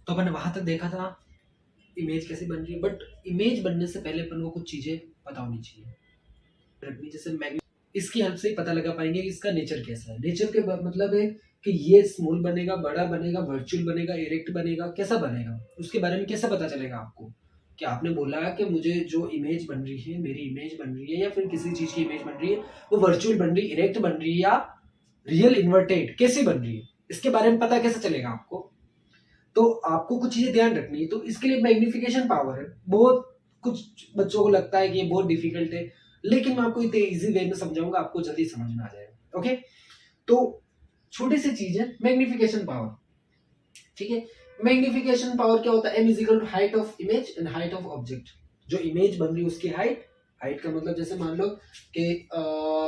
तो अपन ने वहां तक देखा था इमेज कैसे बन रही है, बट इमेज बनने से पहले अपन को कुछ चीजें पता होनी चाहिए। जैसे इसकी हेल्प से ही पता लगा पाएंगे कि इसका नेचर कैसा है। नेचर के मतलब है कि ये स्मॉल बनेगा, बड़ा बनेगा, वर्चुअल बनेगा, इरेक्ट बनेगा, कैसा बनेगा, उसके बारे में कैसे पता चलेगा आपको। कि आपने बोला कि मुझे जो इमेज बन रही है, मेरी इमेज बन रही है या फिर किसी चीज की इमेज बन रही है, वो वर्चुअल बन रही है, इरेक्ट बन रही है या रियल इन्वर्टेड, कैसी बन रही है, इसके बारे में पता कैसे चलेगा आपको। तो आपको कुछ चीजें ध्यान रखनी है। तो इसके लिए मैग्निफिकेशन पावर है। बहुत कुछ बच्चों को लगता है कि ये बहुत डिफिकल्ट है, लेकिन मैं आपको इतने इजी वे में समझाऊंगा, आपको जल्दी समझ में आ जाएगा। ओके, तो छोटी सी चीज है मैग्निफिकेशन पावर। ठीक है, मैग्निफिकेशन पावर क्या होता है? m is equal to height of image and height of object. जो इमेज बन रही है उसकी हाइट, हाइट का मतलब जैसे मान लो कि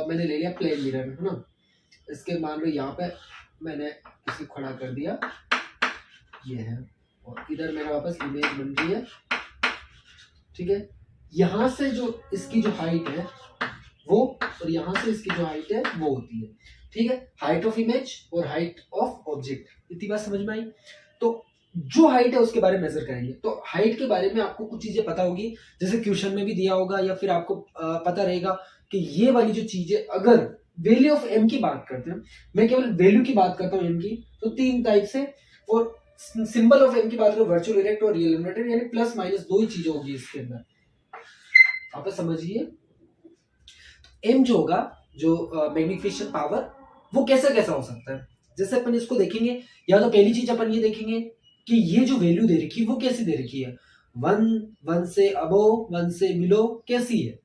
मैंने ले लिया प्लेन मिरर, है ना, इसके मान लो यहाँ पे मैंने इसे खड़ा कर दिया, ये है, और इधर मेरा वापस इमेज बन रही है। ठीक है, यहां से जो इसकी जो हाइट है वो, और यहां से इसकी जो हाइट है वो होती है। ठीक है, हाइट ऑफ इमेज और हाइट ऑफ ऑब्जेक्ट, इतनी बात समझ में आई। तो जो हाइट है उसके बारे में मेजर करेंगे। तो हाइट के बारे में आपको कुछ चीजें पता होगी, जैसे क्वेश्चन में भी दिया होगा या फिर आपको पता रहेगा कि ये वाली जो चीज है, अगर वैल्यू ऑफ एम की बात करते हैं, मैं केवल वैल्यू की बात करता हूँ एम की, तो 3 टाइप से, और सिंबल ऑफ एम की बात करो वर्चुअल इरेक्ट और रियल इन्वर्टेड, यानी प्लस माइनस 2 ही चीजें होगी इसके अंदर। आप समझिए, एम जो होगा, जो मैग्निफिकेशन पावर, वो कैसे कैसा हो सकता है। जैसे अपन इसको देखेंगे, या तो पहली चीज अपन ये देखेंगे कि ये जो वैल्यू दे रखी है वो कैसी दे रखी है, 1 से अबोव, 1 से बिलो कैसी है,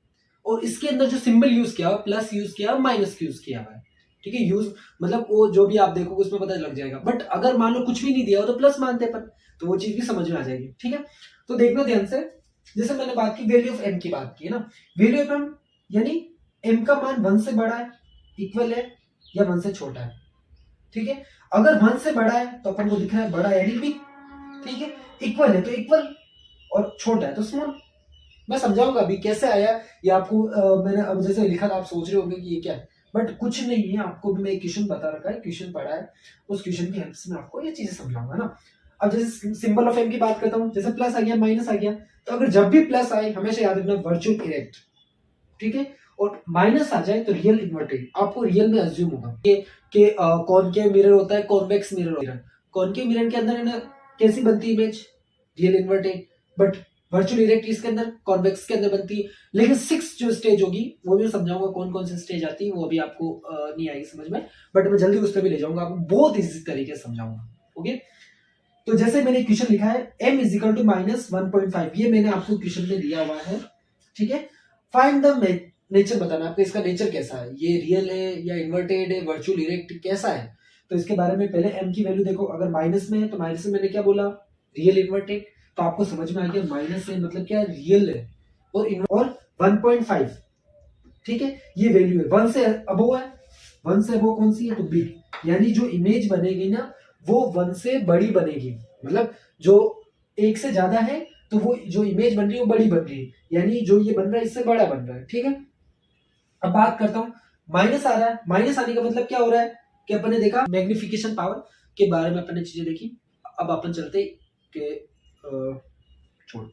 और इसके अंदर जो सिंबल यूज किया हुआ, प्लस यूज किया हुआ, माइनस यूज किया हुआ है। ठीक है, यूज मतलब वो जो भी आप देखोगे उसमें पता लग जाएगा। बट अगर मान लो कुछ भी नहीं दिया हो तो प्लस मानते अपन, तो वो चीज भी समझ में आ जाएगी। ठीक है, तो देखना ध्यान से। जैसे मैंने बात की वैल्यू ऑफ एम की बात की ना, वैल्यू ऑफ एम यानी एम का मान 1 से बड़ा है, इक्वल है, या 1 से छोटा है। ठीक है, अगर 1 से बड़ा है तो अपन को दिख रहा है बड़ा यानी बिग। ठीक है, इक्वल है तो इक्वल, और छोटा है तो स्मॉल। मैं समझाऊंगा अभी कैसे आया ये आपको। मैंने अब जैसे लिखा था, आप सोच रहे होंगे कि ये क्या है, बट कुछ नहीं है। आपको भी मैं एक क्वेश्चन बता रखा है, क्वेश्चन पढ़ा है, उस क्वेश्चन की हेल्प से मैं आपको ये चीजें समझाऊंगा ना। अब जैसे सिंबल ऑफ एम की बात करता हूँ, जैसे प्लस आ गया, माइनस आ गया, तो अगर जब भी प्लस आए हमेशा याद रखना वर्चुअल इरेक्ट। ठीक है, और माइनस आ जाए तो रियल इन्वर्टेड। आपको रियल में अज्यूम होगा कि कॉनकेव मिरर होता है, कॉन्वेक्स मिरर होता है। कॉनकेव मिरर के अंदर है ना कैसी बनती है image, real inverted, but virtual erect इसके अंदर, कॉन्वेक्स के अंदर बनती है। लेकिन 6 जो स्टेज होगी वो भी समझाऊंगा कौन कौन सी स्टेज आती है, वो अभी आपको नहीं आएगी समझ में, बट मैं जल्दी उस पर भी ले जाऊंगा, आपको बहुत इजी तरीके से समझाऊंगा। ओके, तो जैसे मैंने क्वेश्चन लिखा है m इज इक्वल टू -1.5, ये मैंने आपको क्वेश्चन में दिया हुआ है। ठीक है, फाइंड द नेचर बताना आपको, इसका नेचर कैसा है, ये रियल है या इन्वर्टेड है, वर्चुअल इरेक्ट कैसा है। तो इसके बारे में पहले m की वैल्यू देखो, अगर माइनस में है तो माइनस में मैंने क्या बोला, रियल इन्वर्टेड, तो आपको समझ में आ गया माइनस है मतलब क्या, रियल है, और 1.5। ठीक है, ये वैल्यू है, 1 से अबोव है, 1 से अबोव कौन सी है, तो बिग, यानी जो इमेज बनेगी ना वो 1 से बड़ी बनेगी। मतलब जो 1 से ज्यादा है तो वो जो इमेज बन रही है वो बड़ी बन रही है, यानी जो ये बन रहा है इससे बड़ा बन रहा है। ठीक है, अब बात करता हूं, माइनस आ रहा है, माइनस आने का मतलब क्या हो रहा है कि अपन ने देखा मैग्निफिकेशन पावर के बारे में, अपन ने चीजें देखी। अब अपन चलते कि छोड़